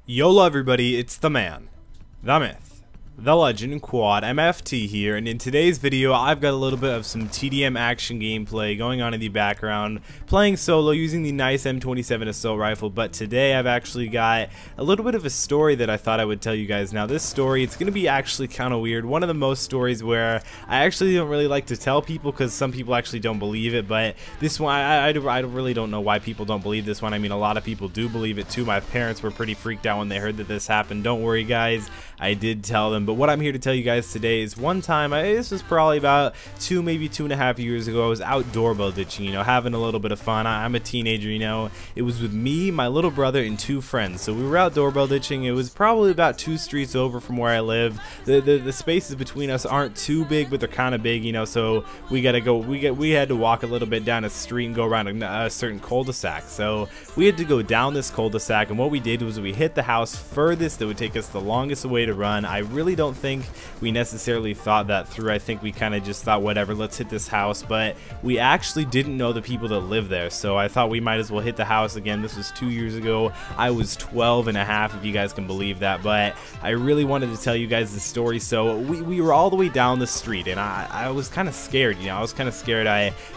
YOLO everybody, it's the man, the myth, the legend, Quad MFT here, and in today's video I've got a little bit of some TDM action gameplay going on in the background, playing solo using the nice M27 assault rifle. But today I've actually got a little bit of a story that I thought I would tell you guys. Now this story, it's going to be actually kind of weird, one of the most stories where I actually don't really like to tell people because some people actually don't believe it, but this one, I really don't know why people don't believe this one. I mean, a lot of people do believe it too. My parents were pretty freaked out when they heard that this happened. Don't worry guys, I did tell them. But what I'm here to tell you guys today is one time, this was probably about maybe 2.5 years ago, I was out doorbell ditching, you know, having a little bit of fun. I'm a teenager, you know. It was with me, my little brother, and 2 friends. So we were out doorbell ditching. It was probably about 2 streets over from where I live. The spaces between us aren't too big, but they're kind of big, you know. So we had to walk a little bit down a street and go around a certain cul-de-sac. So we had to go down this cul-de-sac, and what we did was we hit the house furthest that would take us the longest way to run. I really don't think we necessarily thought that through. I think we kind of just thought, whatever, let's hit this house. But we actually didn't know the people that live there, so I thought we might as well hit the house again. This was 2 years ago. I was 12 and a half, if you guys can believe that. But I really wanted to tell you guys the story. So we were all the way down the street, and I was kind of scared, you know. I was kind of scared.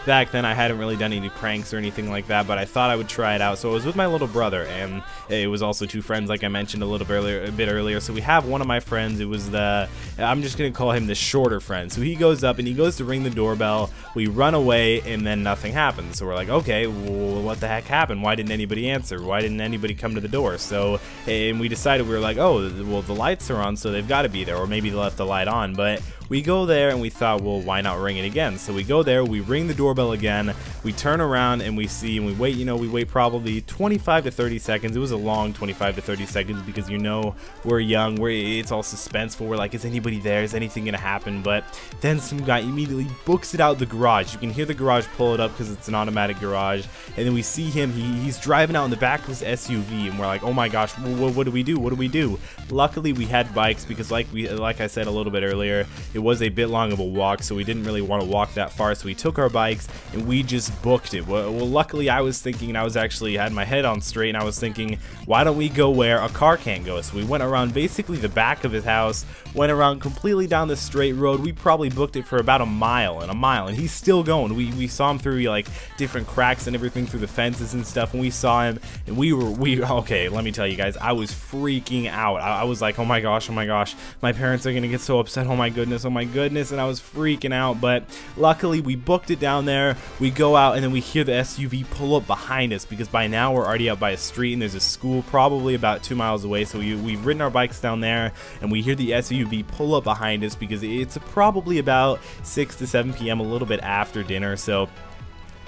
Back then I hadn't really done any pranks or anything like that, but I thought I would try it out. So I was with my little brother, and it was also 2 friends, like I mentioned a bit earlier. So we have one of my friends. It was I'm just gonna call him the shorter friend. So he goes up and he goes to ring the doorbell. We run away, and then nothing happens. So we're like, okay, well, what the heck happened? Why didn't anybody answer? Why didn't anybody come to the door? So, and we decided, we were like, oh, well, the lights are on, so they've got to be there, or maybe they left the light on. But we go there and we thought, well, why not ring it again? So we go there, we ring the doorbell again, we turn around and we see, and we wait, you know, we wait probably 25 to 30 seconds. It was a long 25 to 30 seconds because, you know, we're young, it's all suspenseful. We're like, is anybody there? Is anything gonna happen? But then some guy immediately books it out the garage. You can hear the garage pull it up because it's an automatic garage, and then we see him, he's driving out in the back of his SUV, and we're like, oh my gosh, what do we do? What do we do? Luckily we had bikes because like I said a little bit earlier, it was a bit long of a walk, so we didn't really want to walk that far, so we took our bikes and we just booked it. Well, luckily I was thinking, and I was actually had my head on straight, and I was thinking, why don't we go where a car can't go? So we went around basically the back of his house, went around completely down the straight road. We probably booked it for about a mile, and he's still going. We saw him through like different cracks and everything through the fences and stuff, and we saw him, and we okay, let me tell you guys, I was freaking out. I was like, oh my gosh, my parents are gonna get so upset, oh my goodness, and I was freaking out. But luckily we booked it down there. We go out, and then we hear the SUV pull up behind us, because by now we're already out by a street and there's a school probably about 2 miles away. So we've ridden our bikes down there, and we hear the SUV pull up behind us because it's probably about 6 to 7 p.m, a little bit after dinner. So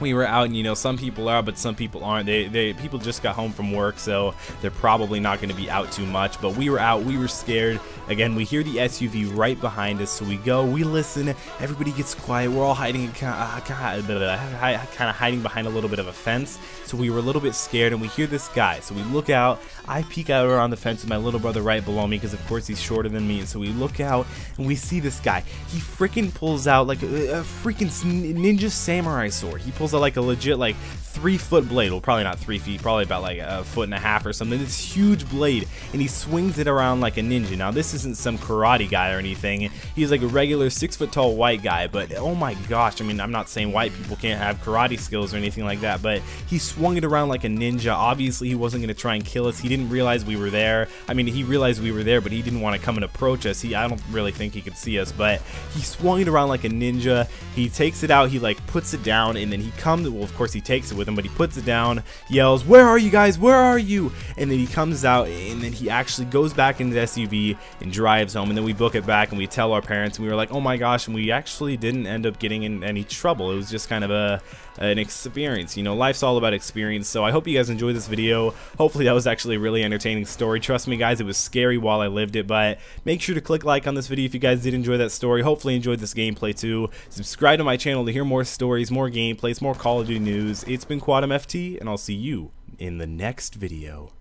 we were out, and you know, some people are, but some people aren't. People just got home from work, so they're probably not going to be out too much. But we were out, we were scared. Again, we hear the SUV right behind us, so we go, we listen, everybody gets quiet. We're all hiding, kind of hiding behind a little bit of a fence. So we were a little bit scared, and we hear this guy. So we look out. I peek out around the fence with my little brother right below me, because of course he's shorter than me. And so we look out, and we see this guy. He freaking pulls out like a freaking ninja samurai sword. He pulls out like a legit, like 3-foot blade. Well, probably not 3 feet, probably about like 1.5 feet or something. This huge blade, and he swings it around like a ninja. Now this isn't some karate guy or anything. He's like a regular 6-foot-tall white guy, but oh my gosh, I mean, I'm not saying white people can't have karate skills or anything like that, but he swung it around like a ninja. Obviously he wasn't going to try and kill us. He didn't realize we were there. I mean, he realized we were there, but he didn't want to come and approach us. I don't really think he could see us, but he swung it around like a ninja. He takes it out, he like puts it down, and then he comes, well, of course he takes it with him, but he puts it down, yells, where are you guys, where are you? And then he comes out, and then he actually goes back into the SUV and drives home. And then we book it back, and we tell our parents, and we were like, oh my gosh, and we actually didn't end up getting in any trouble. It was just kind of an experience, you know. Life's all about experience. So I hope you guys enjoyed this video. Hopefully that was actually a really entertaining story. Trust me guys, it was scary while I lived it. But make sure to click like on this video if you guys did enjoy that story. Hopefully enjoyed this gameplay too. Subscribe to my channel to hear more stories, more gameplays, more Call of Duty news. It's been Quad MFT, and I'll see you in the next video.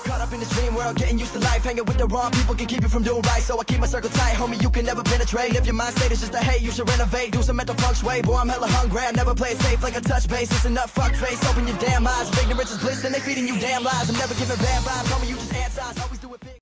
Caught up in this dream world, getting used to life. Hanging with the wrong people can keep you from doing right. So I keep my circle tight, homie, you can never penetrate. If your mind state is just a hate, you should renovate. Do some mental feng shui, boy, I'm hella hungry. I never play it safe like a touch base. Listen up, fuck face, open your damn eyes. If ignorance is bliss, then they feeding you damn lies. I'm never giving bad vibes, homie, you just ants eyes. Always do it big.